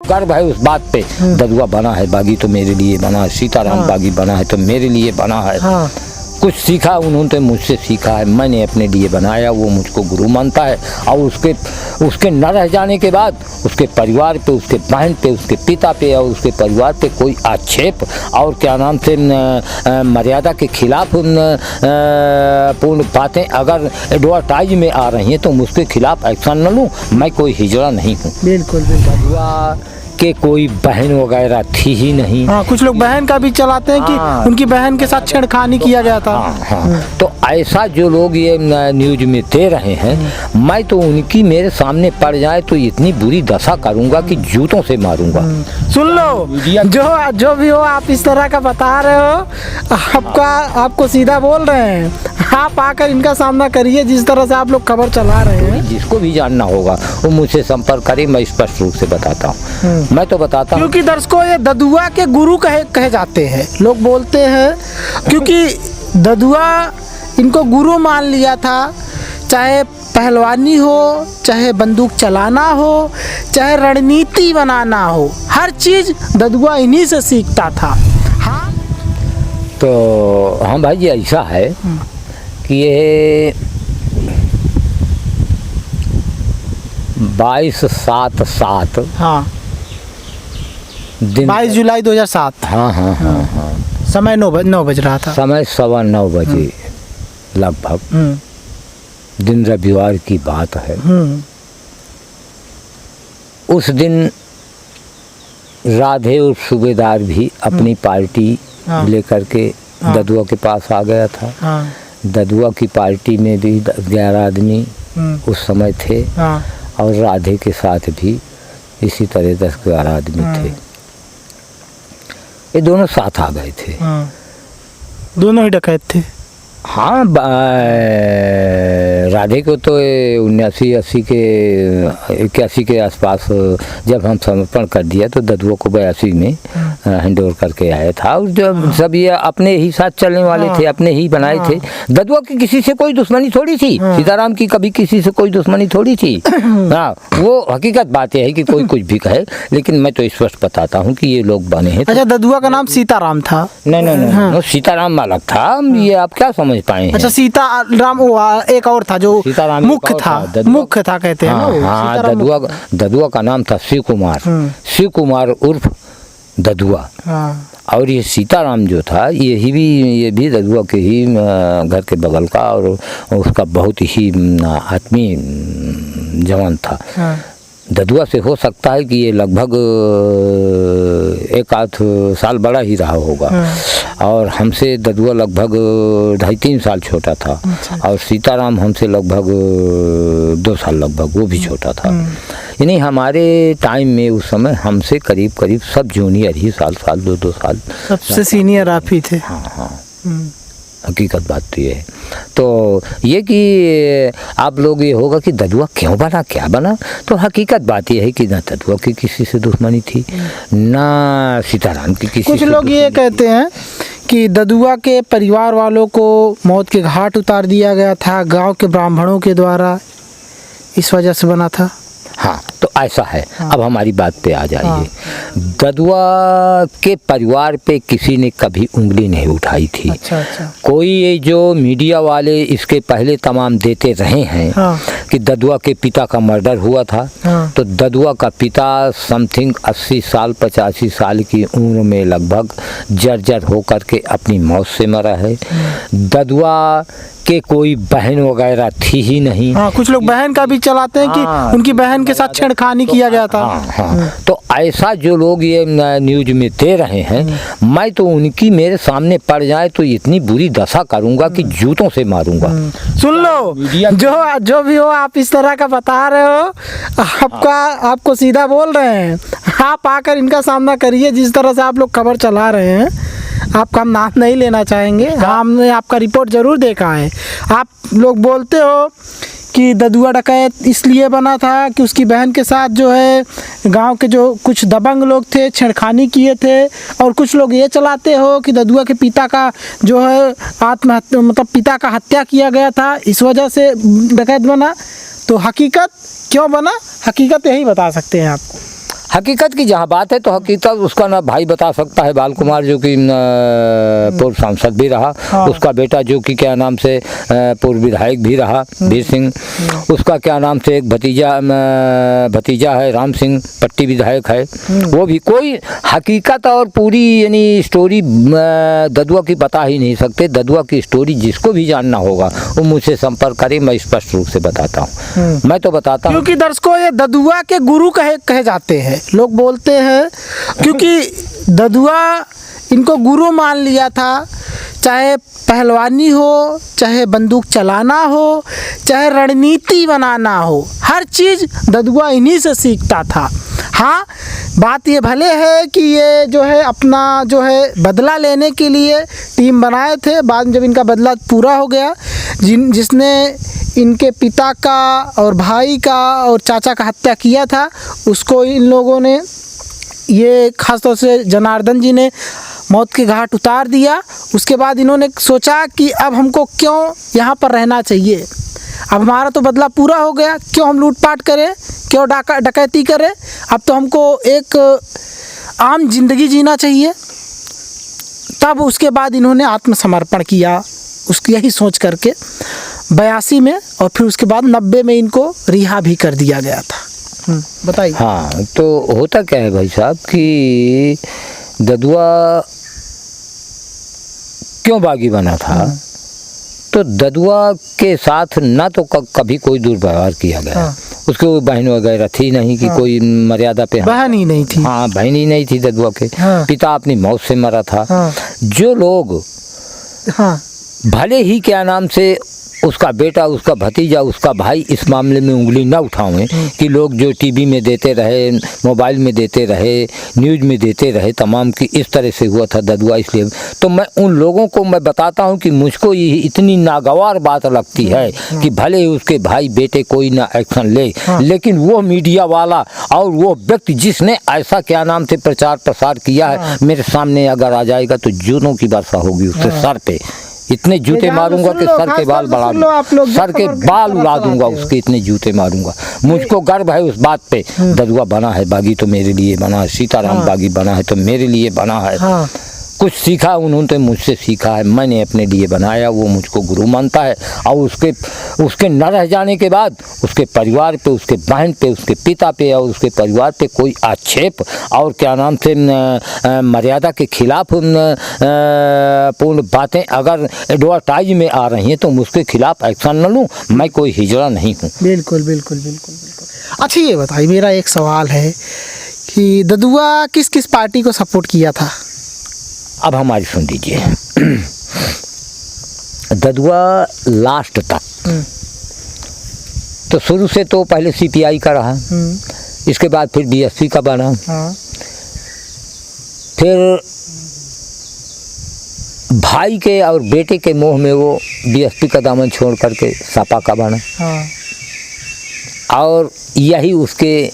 गर्व है उस बात पे। ददुआ बना है बागी तो मेरे लिए बना है, सीताराम बागी बना है तो मेरे लिए बना है। कुछ सीखा उन्होंने तो मुझसे सीखा है, मैंने अपने लिए बनाया, वो मुझको गुरु मानता है। और उसके न रह जाने के बाद उसके परिवार पे, उसके बहन पे, उसके पिता पे और उसके परिवार पे कोई आक्षेप और क्या नाम से मर्यादा के खिलाफ पूर्ण बातें अगर एडवर्टाइज में आ रही हैं तो मुझके खिलाफ एक्शन न लूँ। मैं कोई हिजड़ा नहीं हूँ। बिल्कुल बिल्कुल। ददुआ के कोई बहन वगैरह थी ही नहीं। हाँ, कुछ लोग बहन का भी चलाते हैं कि उनकी बहन के साथ छेड़खानी किया गया था। हाँ। तो ऐसा जो लोग ये न्यूज में दे रहे हैं, मैं तो उनकी मेरे सामने पड़ जाए तो इतनी बुरी दशा करूंगा कि जूतों से मारूंगा। सुन लो, जो भी हो आप इस तरह का बता रहे हो, आपको सीधा बोल रहे हैं। आप आकर इनका सामना करिए जिस तरह से आप लोग खबर चला रहे हैं। जिसको भी जानना होगा वो मुझसे संपर्क करे, मैं स्पष्ट रूप से बताता हूँ। मैं तो बताता हूँ क्योंकि दर्शकों ये ददुआ के गुरु कहे जाते हैं, लोग बोलते हैं, क्योंकि ददुआ इनको गुरु मान लिया था। चाहे पहलवानी हो, चाहे बंदूक चलाना हो, चाहे रणनीति बनाना हो, हर चीज ददुआ इन्हीं से सीखता था। हाँ तो हाँ भाई जी, ऐसा है कि ये 22/7/7 हाँ दिन 22 जुलाई 2007। हाँ। समय 9 बज रहा था। समय 9:15 बजे लगभग, दिन रविवार की बात है। उस दिन राधे और सूबेदार भी अपनी पार्टी लेकर के ददुआ के पास आ गया था। ददुआ की पार्टी में भी 11 आदमी उस समय थे और राधे के साथ भी इसी तरह 10-11 आदमी थे। ये दोनों साथ आ गए थे। दोनों ही डकैत थे। हाँ, राधे को तो 79-80 के 81 के आसपास जब हम समर्पण कर दिया तो ददुआ को 82 में हैंड ओवर करके आया था। और जब सब ये अपने ही साथ चलने वाले थे, अपने ही बनाए थे। ददुआ की किसी से कोई दुश्मनी थोड़ी थी, सीताराम की कभी किसी से कोई दुश्मनी थोड़ी थी। हाँ, वो हकीकत बात है कि कोई कुछ भी कहे, लेकिन मैं तो स्पष्ट बताता हूँ कि ये लोग बने हैं। अच्छा, ददुआ का नाम सीताराम था? नहीं, सीताराम अलग था। ये आप क्या समझ पाए हैं? अच्छा, सीताराम एक और था जो मुख्य था कहते हैं। हाँ, ददुआ का नाम था शिव कुमार उर्फ ददुआ। और ये सीताराम जो था ये भी ददुआ के ही घर के बगल का और उसका बहुत ही आत्मीय जवान था। ददुआ से हो सकता है कि ये लगभग 1-8 साल बड़ा ही रहा होगा। और हमसे ददुआ लगभग 2.5-3 साल छोटा था। और सीताराम हमसे लगभग 2 साल लगभग, वो भी छोटा था। यानी हमारे टाइम में उस समय हमसे करीब सब जूनियर ही, साल 2 साल सबसे सीनियर आप ही थे। हाँ। हकीकत बात तो ये है। तो ये कि आप लोग ये होगा कि ददुआ क्यों बना, क्या बना, तो हकीकत बात ये है कि ना ददुआ की किसी से दुश्मनी थी, ना सीताराम की किसी से। कुछ लोग ये कहते हैं कि ददुआ के परिवार वालों को मौत के घाट उतार दिया गया था गांव के ब्राह्मणों के द्वारा, इस वजह से बना था। हाँ, तो ऐसा है। अब हमारी बात पे आ जाइए। ददुआ के परिवार पे किसी ने कभी उंगली नहीं उठाई थी। अच्छा। कोई ये जो मीडिया वाले इसके पहले तमाम देते रहे हैं कि ददुआ के पिता का मर्डर हुआ था, तो ददुआ का पिता समथिंग 80 साल 85 साल की उम्र में लगभग जर्जर होकर के अपनी मौत से मरा है। ददुआ के कोई बहन वगैरह थी ही नहीं। कुछ लोग बहन का भी चलाते हैं कि उनकी बहन के साथ छेड़खानी किया गया था। तो ऐसा जो लोग ये न्यूज में दे रहे हैं, मैं तो उनकी मेरे सामने पड़ जाए तो इतनी बुरी दशा करूंगा कि जूतों से मारूंगा। सुन लो, जो भी हो आप इस तरह का बता रहे हो, आपको सीधा बोल रहे हैं। आप आकर इनका सामना करिए जिस तरह से आप लोग खबर चला रहे हैं। आपका हम नाम नहीं लेना चाहेंगे, हमने आपका रिपोर्ट ज़रूर देखा है। आप लोग बोलते हो कि ददुआ डकैत इसलिए बना था कि उसकी बहन के साथ जो है गांव के जो कुछ दबंग लोग थे छेड़खानी किए थे, और कुछ लोग ये चलाते हो कि ददुआ के पिता का जो है आत्महत्या, मतलब पिता का हत्या किया गया था, इस वजह से डकैत बना। तो हकीकत क्यों बना, हकीकत यही बता सकते हैं आपको। हकीकत की जहाँ बात है तो हकीकत उसका ना भाई बता सकता है, बाल कुमार जो कि पूर्व सांसद भी रहा, उसका बेटा जो कि क्या नाम से पूर्व विधायक भी रहा वीर सिंह, उसका क्या नाम से एक भतीजा है राम सिंह पट्टी विधायक है, वो भी कोई हकीकत और पूरी यानी स्टोरी ददुआ की बता ही नहीं सकते। ददुआ की स्टोरी जिसको भी जानना होगा वो मुझसे संपर्क करे, मैं स्पष्ट रूप से बताता हूँ। मैं तो बताता हूँ क्योंकि दर्शकों ये ददुआ के गुरु कहे जाते हैं, लोग बोलते हैं, क्योंकि ददुआ इनको गुरु मान लिया था। चाहे पहलवानी हो, चाहे बंदूक चलाना हो, चाहे रणनीति बनाना हो, हर चीज़ ददुआ इन्हीं से सीखता था। हाँ, बात ये भले है कि ये जो है अपना जो है बदला लेने के लिए टीम बनाए थे। बाद में जब इनका बदला पूरा हो गया, जिसने इनके पिता का और भाई का और चाचा का हत्या किया था, उसको इन लोगों ने, ये खासतौर से जनार्दन जी ने मौत के घाट उतार दिया। उसके बाद इन्होंने सोचा कि अब हमको क्यों यहाँ पर रहना चाहिए, अब हमारा तो बदला पूरा हो गया, क्यों हम लूटपाट करें, क्यों डकैती करें, अब तो हमको एक आम जिंदगी जीना चाहिए। तब उसके बाद इन्होंने आत्मसमर्पण किया, उसकी यही सोच करके 82 में, और फिर उसके बाद 90 में इनको रिहा भी कर दिया गया था। बताइए। हाँ, तो होता क्या है भाई साहब कि ददुआ क्यों बागी बना था, तो ददुआ के साथ ना तो कभी कोई दुर्व्यवहार किया गया। उसके बहन वगैरह थी नहीं कि कोई मर्यादा पे, बहन ही नहीं थी। हाँ, बहन ही नहीं थी ददुआ के। पिता अपनी मौत से मरा था। जो लोग भले ही क्या नाम से उसका बेटा, उसका भतीजा, उसका भाई इस मामले में उंगली न उठाएं कि लोग जो टीवी में देते रहे, मोबाइल में देते रहे, न्यूज़ में देते रहे तमाम की इस तरह से हुआ था ददुआ, इसलिए तो मैं उन लोगों को मैं बताता हूं कि मुझको ये इतनी नागवार बात लगती है कि भले ही उसके भाई बेटे कोई ना एक्शन ले, लेकिन वो मीडिया वाला और वो व्यक्ति जिसने ऐसा क्या नाम से प्रचार प्रसार किया है, मेरे सामने अगर आ जाएगा तो जूनों की वर्षा होगी उसके सर पे। इतने जूते मारूंगा कि सर के बाल बढ़ा दूंगा, सर के बाल उड़ा दूंगा उसके, इतने जूते मारूंगा। मुझको गर्व है उस बात पे। ददुआ बना है बागी तो मेरे लिए बना है, सीताराम बागी बना है तो मेरे लिए बना है। कुछ सीखा उन्होंने मुझसे सीखा है, मैंने अपने लिए बनाया, वो मुझको गुरु मानता है। और उसके न रह जाने के बाद उसके परिवार पे, उसके बहन पे, उसके पिता पे और उसके परिवार पे कोई आक्षेप और क्या नाम से मर्यादा के खिलाफ पूर्ण बातें अगर एडवर्टाइज में आ रही हैं तो उसके खिलाफ एक्शन न लूँ, मैं कोई हिजड़ा नहीं हूँ। बिल्कुल बिल्कुल बिल्कुल बिल्कुल। अच्छा ये बताइए, मेरा एक सवाल है कि ददुआ किस किस पार्टी को सपोर्ट किया था? अब हमारी सुन लीजिए। ददुआ लास्ट तक तो शुरू से तो पहले सीपीआई का रहा, इसके बाद फिर बीएसपी का बना, फिर भाई के और बेटे के मोह में वो बीएसपी का दामन छोड़ करके सपा का बना, और यही उसके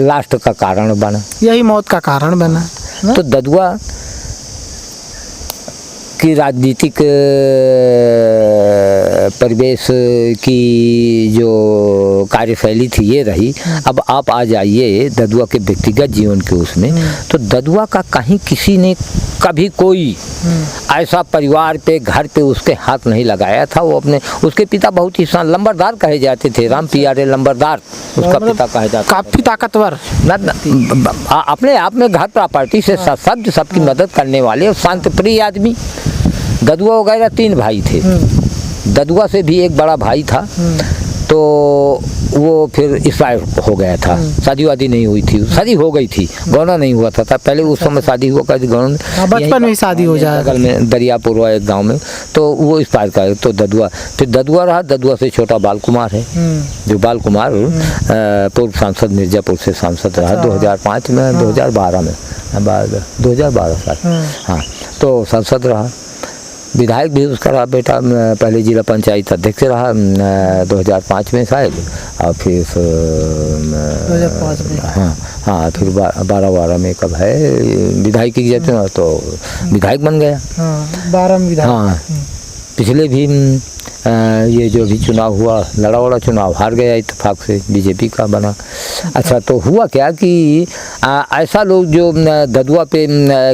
लास्ट का कारण बना, यही मौत का कारण बना। तो ददुआ की राजनीतिक परिवेश की जो कार्यशैली थी ये रही। अब आप आ जाइए ददुआ के व्यक्तिगत जीवन के उसमें, तो ददुआ का कहीं किसी ने कभी कोई ऐसा परिवार पे, घर पे उसके हाथ नहीं लगाया था। वो अपने, उसके पिता बहुत ही लंबरदार कहे जाते थे, राम पियारे लंबरदार उसका पिता कहा जाता, काफी ताकतवर, अपने आप में घर प्रॉपर्टी से शब्द सबकी मदद करने वाले और शांत प्रिय आदमी। ददुआ वगैरह 3 भाई थे, ददुआ से भी एक बड़ा भाई था, तो वो फिर एक्सपायर हो गया था, शादी वादी नहीं हुई थी, शादी हो गई थी, गौना नहीं हुआ था पहले उस समय शादी हुआ करती, गौना बचपन में शादी हो जाए बगल में दरियापुर हुआ एक गांव में, तो वो एक्सपायर कर, तो ददुआ, फिर ददुआ रहा। ददुआ से छोटा बाल कुमार है, जो बाल कुमार पूर्व सांसद मिर्जापुर से सांसद रहा 2005 में, 2012 में, 2012 साल, हाँ, तो सांसद रहा। विधायक भी उसका रहा बेटा, पहले जिला पंचायत अध्यक्ष रहा 2005 में शायद, और फिर 2005 में, हाँ, फिर 12 में कब है विधायक की जाते हैं तो विधायक बन गया, 12 में विधायक। हाँ, पिछले भी ये जो भी चुनाव हुआ, लड़ा चुनाव हार गया इत्तेफाक से, बीजेपी का बना। अच्छा, तो हुआ क्या कि ऐसा लोग जो ददुआ पे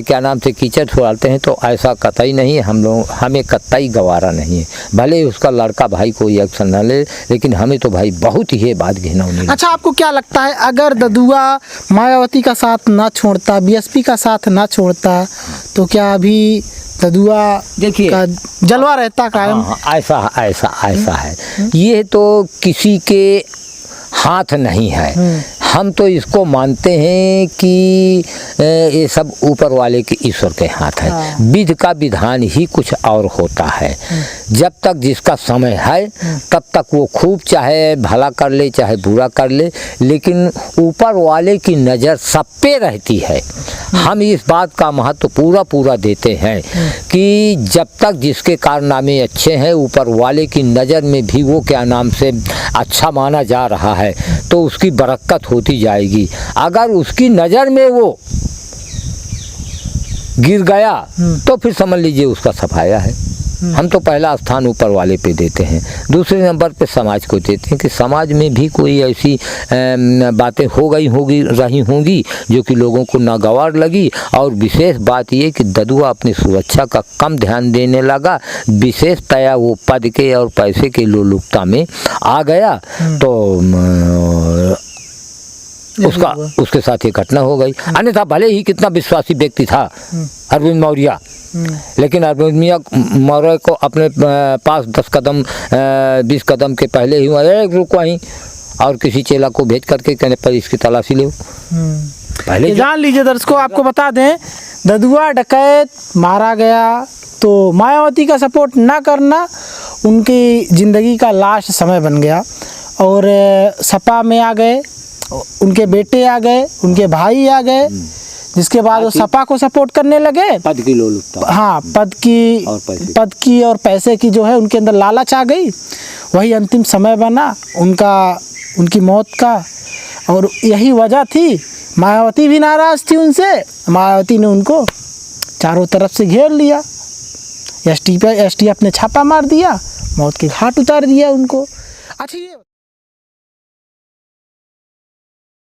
क्या नाम से कीचड़ छोड़ाते हैं, तो ऐसा कतई नहीं, हमें कतई गवारा नहीं है। भले उसका लड़का भाई कोई एक्शन न ले, लेकिन हमें तो भाई बहुत ही ये बात घिनौनी। अच्छा, आपको क्या लगता है अगर ददुआ मायावती का साथ ना छोड़ता, बीएसपी का साथ ना छोड़ता, तो क्या अभी ददुआ देखिए का जलवा रहता कायम? ऐसा है, ये तो किसी के हाथ नहीं है। हम तो इसको मानते हैं कि ये सब ऊपर वाले के ईश्वर के हाथ है। विधि का विधान ही कुछ और होता है। जब तक जिसका समय है तब तक वो खूब चाहे भला कर ले चाहे बुरा कर ले, लेकिन ऊपर वाले की नज़र सब पे रहती है। हम इस बात का महत्व पूरा देते हैं कि जब तक जिसके कारनामे अच्छे हैं, ऊपर वाले की नज़र में भी वो क्या नाम से अच्छा माना जा रहा है, तो उसकी बरकत होती जाएगी। अगर उसकी नज़र में वो गिर गया तो फिर समझ लीजिए उसका सफाया है। हम तो पहला स्थान ऊपर वाले पे देते हैं, दूसरे नंबर पे समाज को देते हैं कि समाज में भी कोई ऐसी बातें रही होंगी जो कि लोगों को नागवार लगी। और विशेष बात ये कि ददुआ अपनी सुरक्षा का कम ध्यान देने लगा, विशेषतया वो पद के और पैसे के लोलुपता में आ गया, तो उसके साथ ये घटना हो गई। अन्यथा भले ही कितना विश्वासी व्यक्ति था अरविंद मौर्य, लेकिन अरविंद मौर्य को अपने पास 10 कदम 20 कदम के पहले ही रुक वहीं और किसी चेला को भेज करके कहने पर इसकी तलाशी ले। पहले जान लीजिए दर्शकों, आपको बता दें, ददुआ डकैत मारा गया तो मायावती का सपोर्ट ना करना उनकी ज़िंदगी का लास्ट समय बन गया। और सपा में आ गए, उनके बेटे आ गए, उनके भाई आ गए, जिसके बाद वो सपा को सपोर्ट करने लगे। पद की लोलुपता, हाँ, पद की और पैसे की जो है उनके अंदर लालच आ गई। वही अंतिम समय बना उनकी मौत का। और यही वजह थी, मायावती भी नाराज़ थी उनसे। मायावती ने उनको चारों तरफ से घेर लिया, एसटीएफ ने छापा मार दिया, मौत के घाट उतार दिया उनको। अच्छा, ये